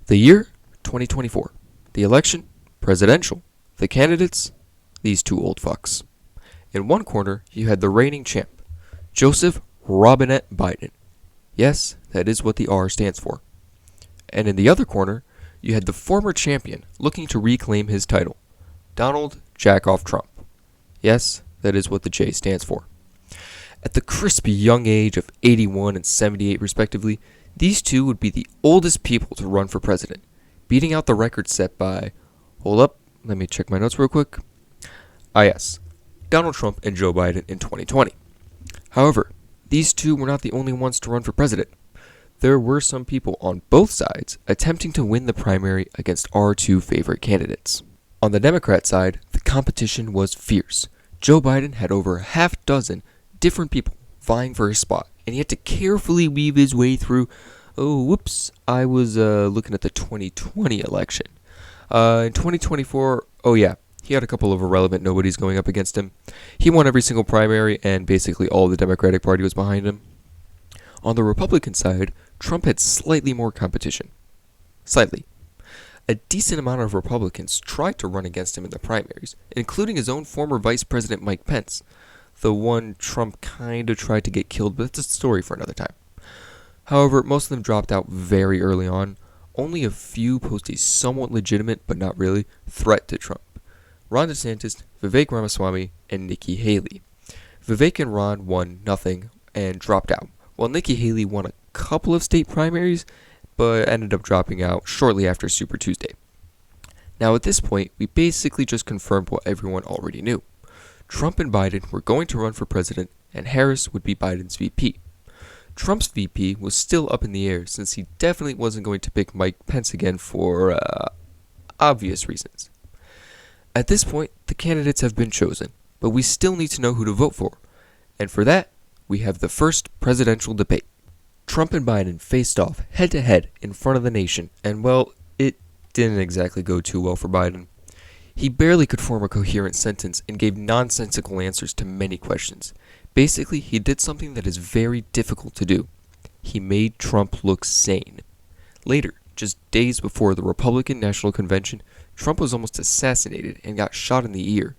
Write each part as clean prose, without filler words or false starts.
The year 2024. The election, presidential. The candidates, these two old fucks. In one corner, you had the reigning champ, Joseph Robinette Biden. Yes, that is what the R stands for. And in the other corner, you had the former champion looking to reclaim his title, Donald Jackoff Trump. Yes, that is what the J stands for. At the crispy young age of 81 and 78 respectively, these two would be the oldest people to run for president, beating out the record set by, hold up, let me check my notes real quick. Yes, Donald Trump and Joe Biden in 2020. However, these two were not the only ones to run for president. There were some people on both sides attempting to win the primary against our two favorite candidates. On the Democrat side, the competition was fierce. Joe Biden had over a half dozen different people vying for his spot, and he had to carefully weave his way through. I was looking at the 2020 election. In 2024, he had a couple of irrelevant nobodies going up against him. He won every single primary, and basically all of the Democratic Party was behind him. On the Republican side, Trump had slightly more competition. Slightly. A decent amount of Republicans tried to run against him in the primaries, including his own former Vice President Mike Pence, the one Trump kind of tried to get killed, but that's a story for another time. However, most of them dropped out very early on. Only a few posed a somewhat legitimate, but not really, threat to Trump. Ron DeSantis, Vivek Ramaswamy, and Nikki Haley. Vivek and Ron won nothing and dropped out, while Nikki Haley won a couple of state primaries, but ended up dropping out shortly after Super Tuesday. Now at this point, we basically just confirmed what everyone already knew. Trump and Biden were going to run for president, and Harris would be Biden's VP. Trump's VP was still up in the air since he definitely wasn't going to pick Mike Pence again for obvious reasons. At this point, the candidates have been chosen, but we still need to know who to vote for. And for that, we have the first presidential debate. Trump and Biden faced off head-to-head in front of the nation, and well, it didn't exactly go too well for Biden. He barely could form a coherent sentence and gave nonsensical answers to many questions. Basically, he did something that is very difficult to do. He made Trump look sane. Later, just days before the Republican National Convention, Trump was almost assassinated and got shot in the ear.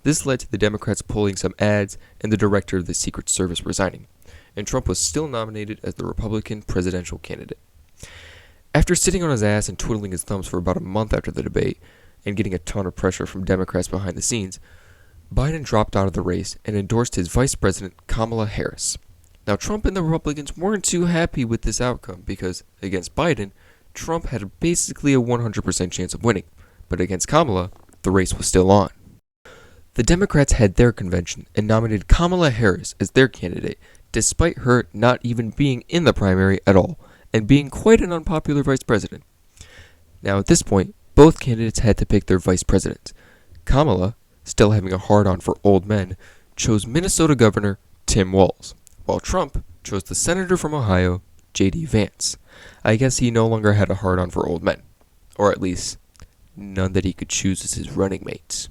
This led to the Democrats pulling some ads and the director of the Secret Service resigning, and Trump was still nominated as the Republican presidential candidate. After sitting on his ass and twiddling his thumbs for about a month after the debate, and getting a ton of pressure from Democrats behind the scenes, Biden dropped out of the race and endorsed his vice president, Kamala Harris. Now, Trump and the Republicans weren't too happy with this outcome because, against Biden, Trump had basically a 100% chance of winning, but against Kamala, the race was still on. The Democrats had their convention and nominated Kamala Harris as their candidate, despite her not even being in the primary at all, and being quite an unpopular vice president. Now, at this point, both candidates had to pick their vice presidents. Kamala, still having a hard-on for old men, chose Minnesota Governor Tim Walz, while Trump chose the senator from Ohio, J.D. Vance. I guess he no longer had a hard-on for old men, or at least none that he could choose as his running mates.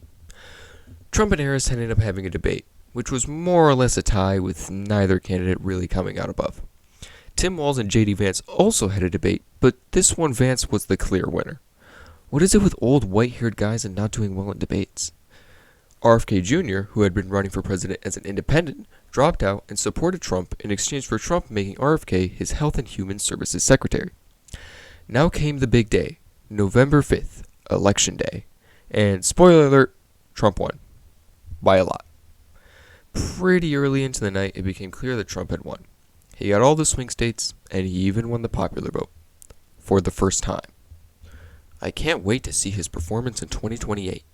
Trump and Harris ended up having a debate, which was more or less a tie with neither candidate really coming out above. Tim Walz and J.D. Vance also had a debate, but this one Vance was the clear winner. What is it with old white-haired guys and not doing well in debates? RFK Jr., who had been running for president as an independent, dropped out and supported Trump in exchange for Trump making RFK his Health and Human Services Secretary. Now came the big day, November 5th, Election Day. And spoiler alert, Trump won. By a lot. Pretty early into the night, it became clear that Trump had won. He got all the swing states, and he even won the popular vote. For the first time. I can't wait to see his performance in 2028.